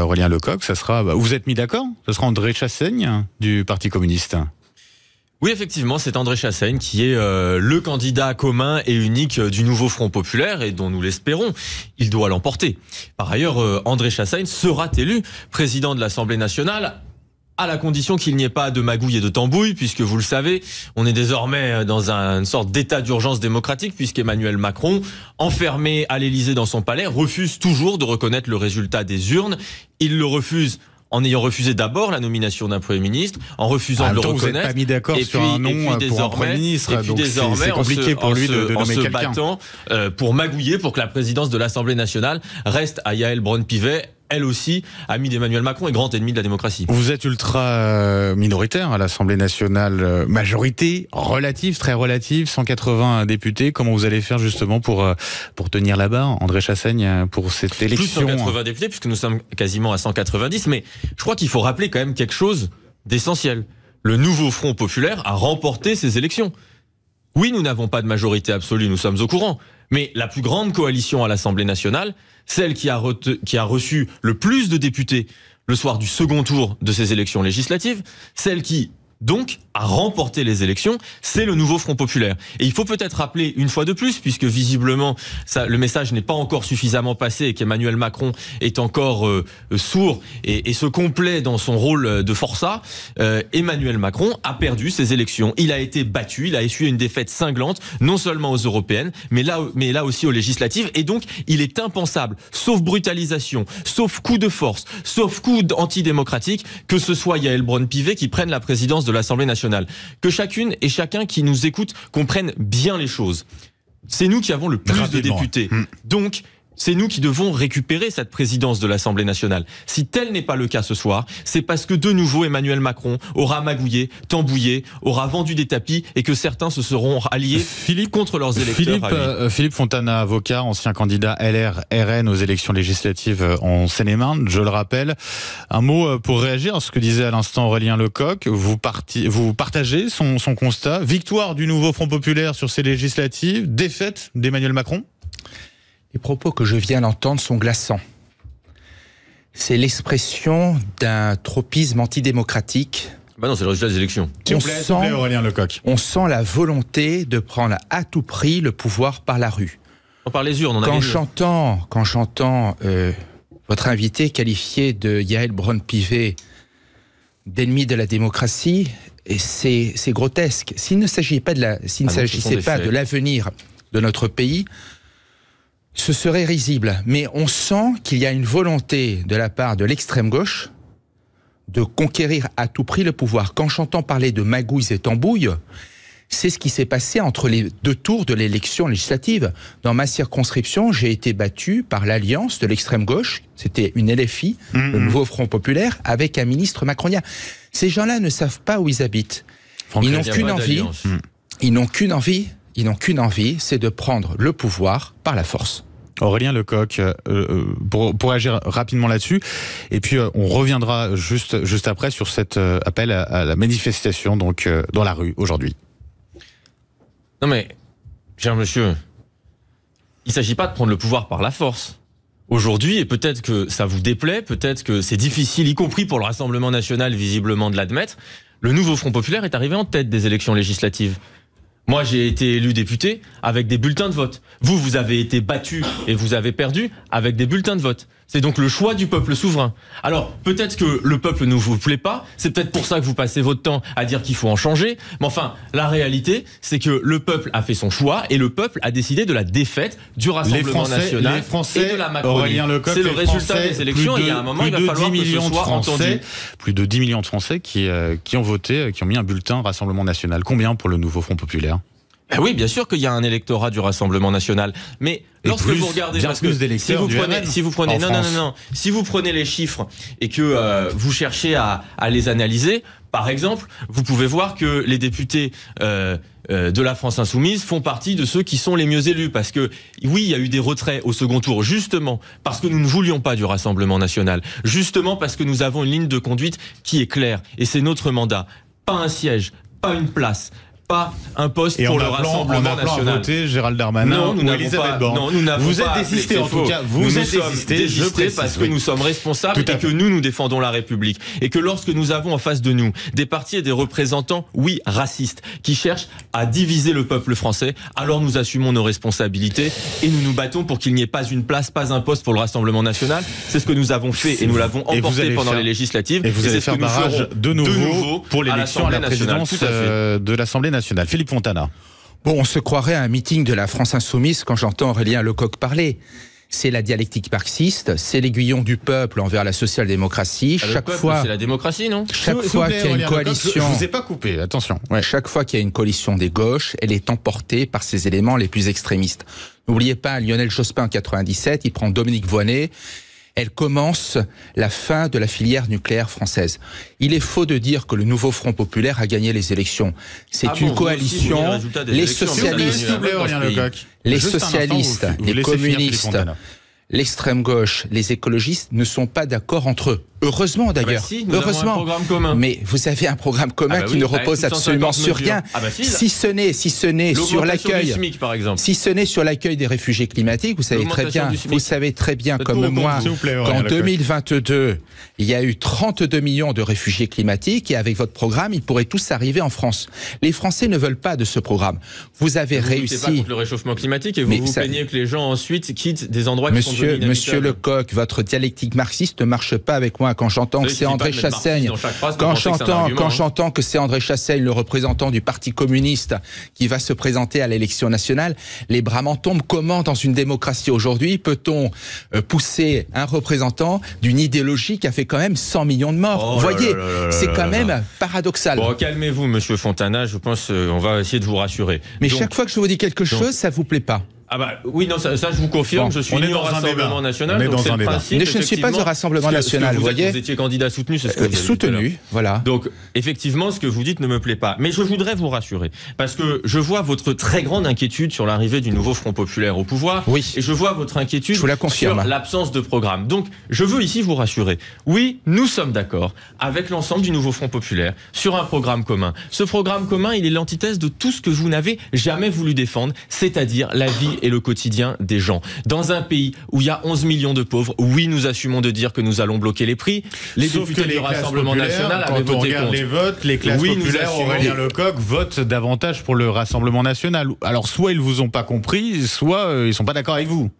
Aurélien Lecoq, ça sera. Vous êtes mis d'accord? Ce sera André Chassaigne du Parti communiste. Oui, effectivement, c'est André Chassaigne qui est le candidat commun et unique du nouveau Front populaire et dont nous l'espérons, il doit l'emporter. Par ailleurs, André Chassaigne sera élu président de l'Assemblée nationale à la condition qu'il n'y ait pas de magouille et de tambouille, puisque vous le savez, on est désormais dans une sorte d'état d'urgence démocratique, puisqu'Emmanuel Macron, enfermé à l'Élysée dans son palais, refuse toujours de reconnaître le résultat des urnes. Il le refuse en ayant refusé d'abord la nomination d'un Premier ministre, en refusant de le reconnaître. Vous n'êtes pas mis d'accord sur un nom pour un Premier ministre, donc c'est compliqué pour lui de nommer quelqu'un. En se battant pour magouiller, pour que la présidence de l'Assemblée nationale reste à Yaël Braun-Pivet, elle aussi, amie d'Emmanuel Macron et grand ennemi de la démocratie. Vous êtes ultra minoritaire à l'Assemblée nationale, majorité relative, très relative, 180 députés. Comment vous allez faire justement pour tenir la barre, André Chassaigne, pour cette élection? Plus 180 députés, puisque nous sommes quasiment à 190, mais je crois qu'il faut rappeler quand même quelque chose d'essentiel. Le nouveau Front populaire a remporté ces élections. Oui, nous n'avons pas de majorité absolue, nous sommes au courant. Mais la plus grande coalition à l'Assemblée nationale, celle qui a reçu le plus de députés le soir du second tour de ces élections législatives, celle qui, donc, a remporté les élections, c'est le nouveau Front populaire. Et il faut peut-être rappeler une fois de plus, puisque visiblement le message n'est pas encore suffisamment passé et qu'Emmanuel Macron est encore sourd et se complaît dans son rôle de forçat, Emmanuel Macron a perdu ses élections. Il a été battu, il a essuyé une défaite cinglante, non seulement aux européennes, mais là aussi aux législatives. Et donc, il est impensable, sauf brutalisation, sauf coup de force, sauf coup antidémocratique, que ce soit Yaël Braun-Pivet qui prenne la présidence de l'Assemblée nationale. Que chacune et chacun qui nous écoute comprenne bien les choses. C'est nous qui avons le plus de députés. Donc, c'est nous qui devons récupérer cette présidence de l'Assemblée nationale. Si tel n'est pas le cas ce soir, c'est parce que de nouveau Emmanuel Macron aura magouillé, tambouillé, aura vendu des tapis et que certains se seront alliés contre leurs électeurs. Philippe Fontana, avocat, ancien candidat LR-RN aux élections législatives en Seine-et-Marne, je le rappelle. Un mot pour réagir à ce que disait à l'instant Aurélien Lecoq. Vous partagez son constat. Victoire du nouveau Front populaire sur ces législatives, défaite d'Emmanuel Macron? Les propos que je viens d'entendre sont glaçants. C'est l'expression d'un tropisme antidémocratique. Non, c'est le résultat des élections. S'il vous plaît, Aurélien Lecoq. On sent la volonté de prendre à tout prix le pouvoir par la rue. Par les urnes, Quand j'entends votre invité qualifié de Yaël Braun-Pivet d'ennemi de la démocratie, c'est grotesque. S'il ne s'agissait pas de l'avenir de notre pays, ce serait risible. Mais on sent qu'il y a une volonté de la part de l'extrême gauche de conquérir à tout prix le pouvoir. Quand j'entends parler de magouilles et tambouilles, c'est ce qui s'est passé entre les deux tours de l'élection législative. Dans ma circonscription, j'ai été battu par l'alliance de l'extrême gauche, c'était une LFI, le nouveau Front populaire, avec un ministre macronien. Ces gens-là ne savent pas où ils habitent. Ils n'ont qu'une envie. Ils n'ont qu'une envie, c'est de prendre le pouvoir par la force. Aurélien Lecoq, pour agir rapidement là-dessus, et puis on reviendra juste après sur cet appel à la manifestation donc dans la rue aujourd'hui. Non mais, cher monsieur, il ne s'agit pas de prendre le pouvoir par la force. Aujourd'hui, et peut-être que ça vous déplaît, peut-être que c'est difficile, y compris pour le Rassemblement national visiblement de l'admettre, le nouveau Front populaire est arrivé en tête des élections législatives. Moi, j'ai été élu député avec des bulletins de vote. Vous avez été battu et vous avez perdu avec des bulletins de vote. C'est donc le choix du peuple souverain. Alors, peut-être que le peuple ne vous plaît pas, c'est peut-être pour ça que vous passez votre temps à dire qu'il faut en changer, mais enfin, la réalité, c'est que le peuple a fait son choix et le peuple a décidé de la défaite du Rassemblement national et de la Macronie. C'est le résultat des élections et il y a un moment, il va falloir que ce soit entendu. Plus de 10 millions de Français qui ont voté, qui ont mis un bulletin Rassemblement national. Combien pour le nouveau Front populaire ? Ben oui, bien sûr qu'il y a un électorat du Rassemblement national, mais lorsque vous regardez, parce que si vous prenez les chiffres et que vous cherchez à les analyser, par exemple, vous pouvez voir que les députés de la France Insoumise font partie de ceux qui sont les mieux élus, parce que oui, il y a eu des retraits au second tour, justement parce que nous ne voulions pas du Rassemblement national, justement parce que nous avons une ligne de conduite qui est claire, et c'est notre mandat, pas un siège, pas une place, pas un poste pour le Rassemblement national. Voté Gérald Darmanin ou Elisabeth Borne. Non, nous n'avons vous pas. Êtes désisté en tout cas. Vous êtes désisté parce que nous sommes responsables et que nous défendons la République. Et que lorsque nous avons en face de nous des partis et des représentants, oui, racistes, qui cherchent à diviser le peuple français, alors nous assumons nos responsabilités et nous nous battons pour qu'il n'y ait pas une place, pas un poste pour le Rassemblement national. C'est ce que nous avons fait et nous l'avons emporté pendant les législatives. Et vous allez faire barrage de nouveau pour l'élection à la présidence de l'Assemblée nationale. Philippe Fontana. Bon, on se croirait à un meeting de la France Insoumise quand j'entends Aurélien Lecoq parler. C'est la dialectique marxiste, c'est l'aiguillon du peuple envers la social-démocratie. Chaque fois, c'est la démocratie, non ? Chaque fois qu'il y a une coalition, je vous ai pas coupé, attention. Ouais. Chaque fois qu'il y a une coalition des gauches, elle est emportée par ses éléments les plus extrémistes. N'oubliez pas Lionel Jospin en 97, il prend Dominique Voynet. Elle commence la fin de la filière nucléaire française. Il est faux de dire que le nouveau Front populaire a gagné les élections. C'est une coalition. Les socialistes, les communistes, l'extrême gauche, les écologistes ne sont pas d'accord entre eux. Heureusement d'ailleurs. Heureusement. Avons un programme commun. Mais vous avez un programme commun qui ne repose absolument sur rien. Si ce n'est sur l'accueil, si ce n'est sur l'accueil des réfugiés climatiques, vous savez très bien comme moi qu'en 2022, il y a eu 32 millions de réfugiés climatiques et avec votre programme, ils pourraient tous arriver en France. Les Français ne veulent pas de ce programme. Vous avez réussi. Vous ne pas contre le réchauffement climatique et vous vous plaignez que les gens ensuite quittent des endroits qui sont devenus inhabitables. Monsieur Lecoq, votre dialectique marxiste ne marche pas avec moi. Quand j'entends que c'est André Chassaigne, quand j'entends que c'est André Chassaigne, le représentant du Parti communiste, qui va se présenter à l'élection nationale, les bras m'en tombent. Comment, dans une démocratie aujourd'hui, peut-on pousser un représentant d'une idéologie qui a fait quand même 100 millions de morts ? Vous voyez, c'est quand même paradoxal. Bon, calmez-vous, monsieur Fontana, je pense on va essayer de vous rassurer. Mais chaque fois que je vous dis quelque chose, ça vous plaît pas. Ah bah oui, non, ça je vous confirme, je suis ni au Rassemblement National, donc c'est le principe. Je ne suis pas au Rassemblement National, vous voyez. Vous étiez candidat soutenu, c'est ce que vous avez soutenu, voilà. Donc, effectivement, ce que vous dites ne me plaît pas. Mais je voudrais vous rassurer, parce que je vois votre très grande inquiétude sur l'arrivée du nouveau Front populaire au pouvoir. Oui. Et je vois votre inquiétude sur l'absence de programme. Donc, je veux ici vous rassurer. Oui, nous sommes d'accord avec l'ensemble du nouveau Front populaire sur un programme commun. Ce programme commun, il est l'antithèse de tout ce que vous n'avez jamais voulu défendre, c'est-à-dire la vie et le quotidien des gens. Dans un pays où il y a 11 millions de pauvres, oui, nous assumons de dire que nous allons bloquer les prix. Les députés du Rassemblement National avaient voté contre. Les votes, les classes populaires, Aurélien Lecoq vote davantage pour le Rassemblement National. Alors, soit ils vous ont pas compris, soit ils sont pas d'accord avec vous.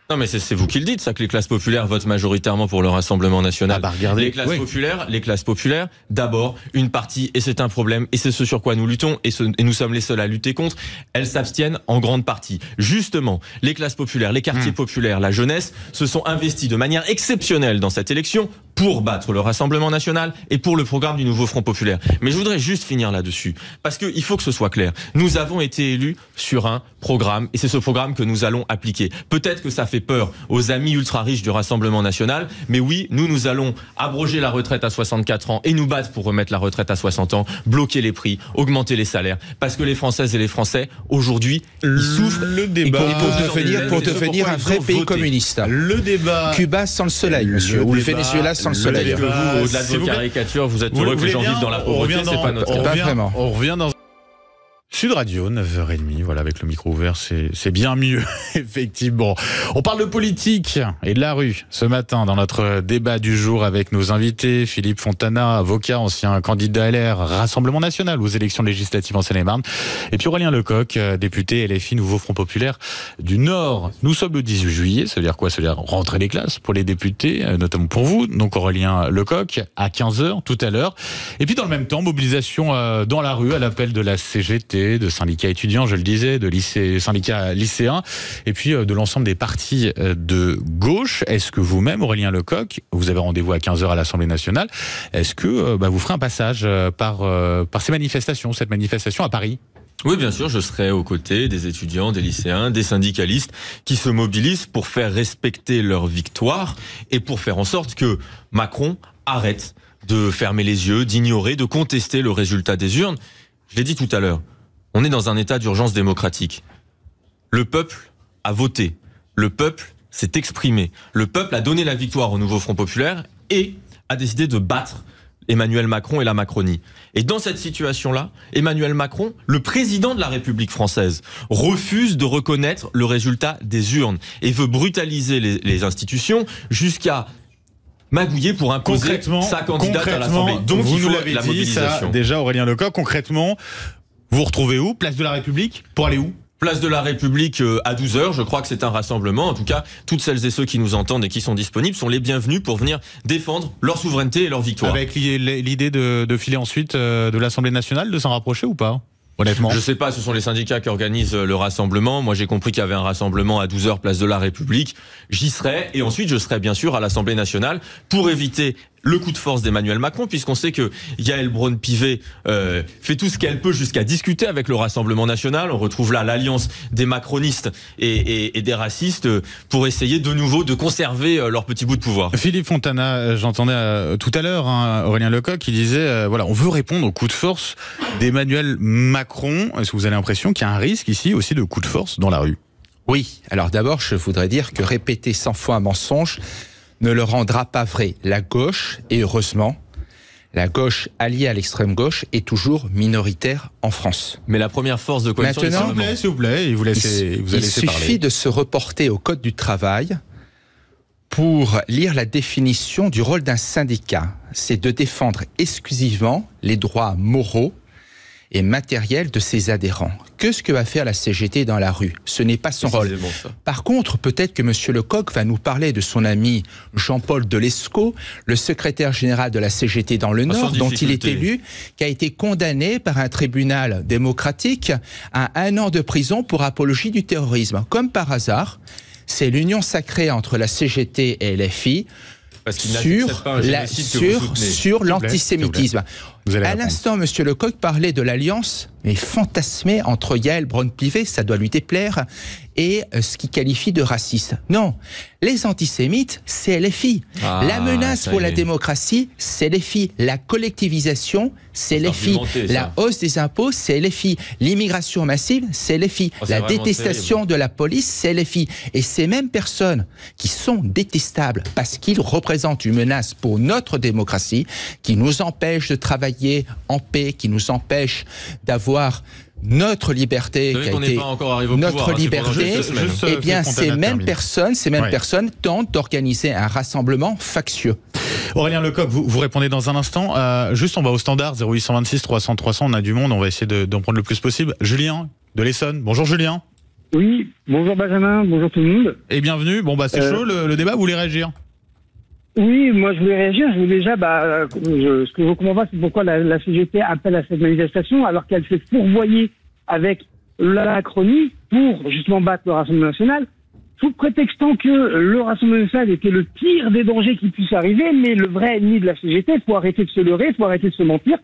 Non mais c'est vous qui le dites, ça, que les classes populaires votent majoritairement pour le Rassemblement National. Ah bah regardez. Les classes populaires, d'abord, une partie, et c'est un problème, et c'est ce sur quoi nous luttons, et nous sommes les seuls à lutter contre, elles s'abstiennent en grande partie. Justement, les classes populaires, les quartiers populaires, la jeunesse, se sont investis de manière exceptionnelle dans cette élection pour battre le Rassemblement National et pour le programme du nouveau Front populaire. Mais je voudrais juste finir là-dessus, parce qu'il faut que ce soit clair. Nous avons été élus sur un programme, et c'est ce programme que nous allons appliquer. Peut-être que ça fait peur aux amis ultra-riches du Rassemblement National, mais oui, nous allons abroger la retraite à 64 ans et nous battre pour remettre la retraite à 60 ans, bloquer les prix, augmenter les salaires, parce que les Françaises et les Français, aujourd'hui, ils souffrent. Le débat pour devenir un vrai pays communiste. Le débat. Cuba sans le soleil, monsieur, ou le Venezuela sans le soleil. Peut-être que vous, au-delà de vos caricatures, vous êtes heureux que les gens vivent dans la pauvreté, c'est pas notre cas. On revient dans Sud Radio, 9h30, voilà, avec le micro ouvert, c'est bien mieux, effectivement. On parle de politique et de la rue ce matin dans notre débat du jour avec nos invités. Philippe Fontana, avocat, ancien candidat LR, Rassemblement National aux élections législatives en Seine-et-Marne. Et puis Aurélien Lecoq, député LFI, Nouveau Front Populaire du Nord. Nous sommes le 18 juillet, ça veut dire quoi? Ça veut dire rentrer les classes pour les députés, notamment pour vous. Donc Aurélien Lecoq, à 15h tout à l'heure. Et puis dans le même temps, mobilisation dans la rue à l'appel de la CGT, de syndicats étudiants, je le disais, de syndicats lycéens, et puis de l'ensemble des partis de gauche. Est-ce que vous-même, Aurélien Lecoq, vous avez rendez-vous à 15h à l'Assemblée nationale, est-ce que vous ferez un passage par ces manifestations, cette manifestation à Paris ? Oui, bien sûr, je serai aux côtés des étudiants, des lycéens, des syndicalistes qui se mobilisent pour faire respecter leur victoire et pour faire en sorte que Macron arrête de fermer les yeux, d'ignorer, de contester le résultat des urnes. Je l'ai dit tout à l'heure. On est dans un état d'urgence démocratique. Le peuple a voté. Le peuple s'est exprimé. Le peuple a donné la victoire au nouveau Front populaire et a décidé de battre Emmanuel Macron et la Macronie. Et dans cette situation-là, Emmanuel Macron, le président de la République française, refuse de reconnaître le résultat des urnes et veut brutaliser les institutions jusqu'à magouiller pour imposer sa candidate à l'Assemblée. Donc vous il faut nous l'avez la dit, mobilisation. Ça, déjà Aurélien Lecoq, concrètement, vous vous retrouvez où? Place de la République? Pour aller où? Place de la République à 12h, je crois que c'est un rassemblement. En tout cas, toutes celles et ceux qui nous entendent et qui sont disponibles sont les bienvenus pour venir défendre leur souveraineté et leur victoire. Avec l'idée de filer ensuite de l'Assemblée nationale, de s'en rapprocher ou pas? Honnêtement. Je sais pas, ce sont les syndicats qui organisent le rassemblement. Moi, j'ai compris qu'il y avait un rassemblement à 12h, place de la République. J'y serai et ensuite je serai bien sûr à l'Assemblée nationale pour éviter le coup de force d'Emmanuel Macron, puisqu'on sait que Yaël Braun-Pivet fait tout ce qu'elle peut jusqu'à discuter avec le Rassemblement national. On retrouve là l'alliance des macronistes et des racistes pour essayer de nouveau de conserver leur petit bout de pouvoir. Philippe Fontana, j'entendais tout à l'heure Aurélien Lecoq qui disait voilà, on veut répondre au coup de force d'Emmanuel Macron. Est-ce que vous avez l'impression qu'il y a un risque ici aussi de coup de force dans la rue? Oui, alors d'abord je voudrais dire que répéter 100 fois un mensonge ne le rendra pas vrai. La gauche, et heureusement, la gauche alliée à l'extrême gauche est toujours minoritaire en France. Mais la première force de coalition... Maintenant, s'il vous plaît, vous allez laisser parler. Il suffit de se reporter au Code du travail pour lire la définition du rôle d'un syndicat. C'est de défendre exclusivement les droits moraux et matériel de ses adhérents. Que ce que va faire la CGT dans la rue? Ce n'est pas son rôle. Par contre, peut-être que M. Lecoq va nous parler de son ami Jean-Paul Delescaux, le secrétaire général de la CGT dans le Nord, dont il est élu, qui a été condamné par un tribunal démocratique à 1 an de prison pour apologie du terrorisme. Comme par hasard, c'est l'union sacrée entre la CGT et LFI sur l'antisémitisme. À l'instant, M. Lecoq parlait de l'alliance fantasmée entre Yaël Braun-Pivet, ça doit lui déplaire, et ce qu'il qualifie de raciste. Non, les antisémites, c'est LFI. La menace pour la démocratie, c'est LFI. La collectivisation, c'est LFI. La hausse des impôts, c'est LFI. L'immigration massive, c'est LFI. La détestation de la police, c'est LFI. Et ces mêmes personnes qui sont détestables parce qu'ils représentent une menace pour notre démocratie, qui nous empêchent de travailler en paix, qui nous empêchent d'avoir notre liberté, qui a été notre liberté, eh bien ces mêmes personnes tentent d'organiser un rassemblement factieux. Aurélien Lecoq, vous répondez dans un instant. Juste, on va au standard 0826 300 300. On a du monde, on va essayer d'en prendre le plus possible. Julien de l'Essonne. Bonjour Julien. Oui, bonjour Benjamin, bonjour tout le monde. Et bienvenue. Bon c'est chaud le débat. Vous voulez réagir? Oui, moi je voulais réagir. Je voulais déjà, ce que je ne comprends pas, c'est pourquoi la CGT appelle à cette manifestation alors qu'elle s'est fourvoyée avec la Macronie pour justement battre le Rassemblement national, sous prétextant que le Rassemblement national était le pire des dangers qui puisse arriver, mais le vrai ennemi de la CGT, il faut arrêter de se leurrer, il faut arrêter de se mentir,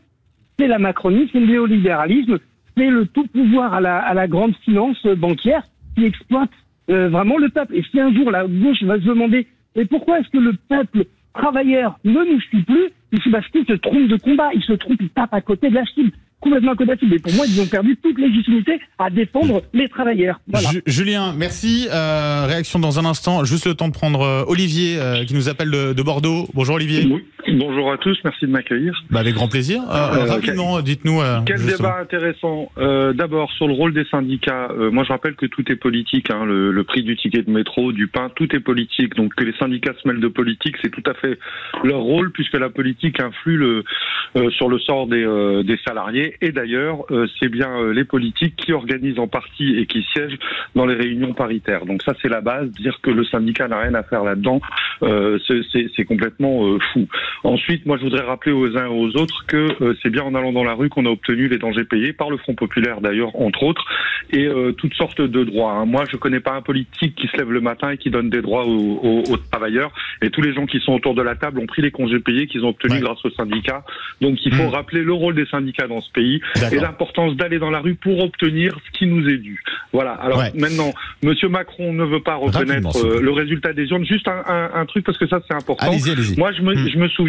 c'est la Macronie, c'est le néolibéralisme, c'est le tout pouvoir à la grande finance bancaire qui exploite vraiment le peuple. Et si un jour la gauche va se demander et pourquoi est-ce que le peuple travailleur ne nous suit plus, c'est parce qu'il se trompe de combat, il se trompe, il tape à côté de la cible, complètement à côté de la cible. Et pour moi, ils ont perdu toute légitimité à défendre les travailleurs. Voilà. Julien, merci. Réaction dans un instant. Juste le temps de prendre Olivier qui nous appelle de Bordeaux. Bonjour Olivier. Oui. Bonjour à tous, merci de m'accueillir. Avec grand plaisir. Rapidement, dites-nous. Quel débat intéressant. D'abord, sur le rôle des syndicats, moi je rappelle que tout est politique, hein, le prix du ticket de métro, du pain, tout est politique. Donc que les syndicats se mêlent de politique, c'est tout à fait leur rôle, puisque la politique influe sur le sort des salariés. Et d'ailleurs, c'est bien les politiques qui organisent en partie et qui siègent dans les réunions paritaires. Donc ça, c'est la base. Dire que le syndicat n'a rien à faire là-dedans, c'est complètement fou. Ensuite, moi, je voudrais rappeler aux uns et aux autres que c'est bien en allant dans la rue qu'on a obtenu les dangers payés, par le Front populaire d'ailleurs, entre autres, et toutes sortes de droits. Hein. Moi, je connais pas un politique qui se lève le matin et qui donne des droits aux travailleurs, et tous les gens qui sont autour de la table ont pris les congés payés qu'ils ont obtenus grâce aux syndicats. Donc, il faut rappeler le rôle des syndicats dans ce pays et l'importance d'aller dans la rue pour obtenir ce qui nous est dû. Voilà. Alors maintenant, Monsieur Macron ne veut pas reconnaître le résultat des urnes. Juste un truc, parce que ça, c'est important. Allez-y. Moi, je me souviens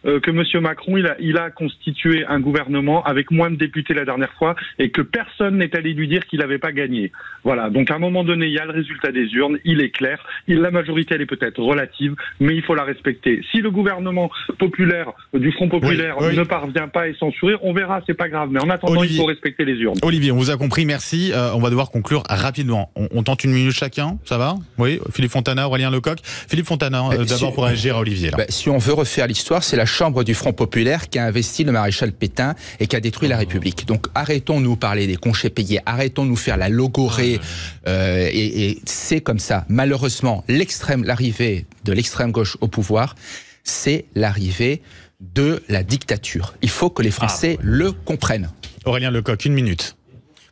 que Monsieur Macron, il a constitué un gouvernement avec moins de députés la dernière fois et que personne n'est allé lui dire qu'il n'avait pas gagné. Voilà. Donc à un moment donné, il y a le résultat des urnes, il est clair. La majorité, elle est peut-être relative, mais il faut la respecter. Si le gouvernement populaire du Front populaire ne parvient pas à y censurer, on verra, c'est pas grave. Mais en attendant, il faut respecter les urnes. Olivier, on vous a compris, merci. On va devoir conclure rapidement. On tente une minute chacun, ça va? Oui. Philippe Fontana, Aurélien Lecoq. Philippe Fontana, d'abord pour réagir à Olivier. Là. Si on veut refaire l'histoire, c'est la Chambre du Front populaire qui a investi le maréchal Pétain et qui a détruit la République. Donc arrêtons-nous parler des congés payés, arrêtons-nous faire la logorée. Et c'est comme ça. Malheureusement, l'arrivée de l'extrême gauche au pouvoir, c'est l'arrivée de la dictature. Il faut que les Français le comprennent. Aurélien Lecoq, une minute.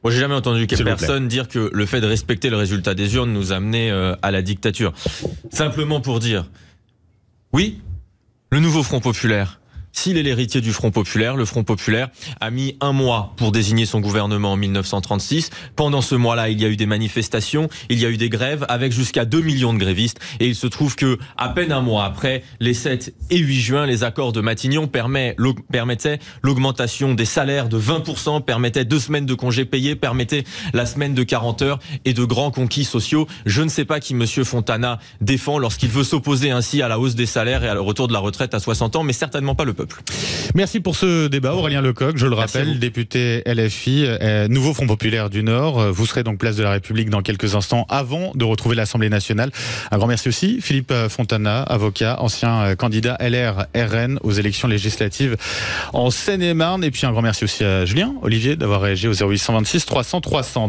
Moi, j'ai jamais entendu personne dire que le fait de respecter le résultat des urnes nous amenait à la dictature. Simplement pour dire, oui, le nouveau Front populaire, s'il est l'héritier du Front populaire, le Front populaire a mis 1 mois pour désigner son gouvernement en 1936. Pendant ce mois-là, il y a eu des manifestations, il y a eu des grèves avec jusqu'à 2 millions de grévistes. Et il se trouve que, à peine 1 mois après, les 7 et 8 juin, les accords de Matignon permettaient l'augmentation des salaires de 20%, permettaient 2 semaines de congés payés, permettaient la semaine de 40 heures et de grands conquis sociaux. Je ne sais pas qui Monsieur Fontana défend lorsqu'il veut s'opposer ainsi à la hausse des salaires et à le retour de la retraite à 60 ans, mais certainement pas le peuple. Merci pour ce débat, Aurélien Lecoq, je le rappelle, député LFI, nouveau Front populaire du Nord. Vous serez donc place de la République dans quelques instants avant de retrouver l'Assemblée nationale. Un grand merci aussi, Philippe Fontana, avocat, ancien candidat LR-RN aux élections législatives en Seine-et-Marne. Et puis un grand merci aussi à Julien Olivier d'avoir réagi au 0826 300 300.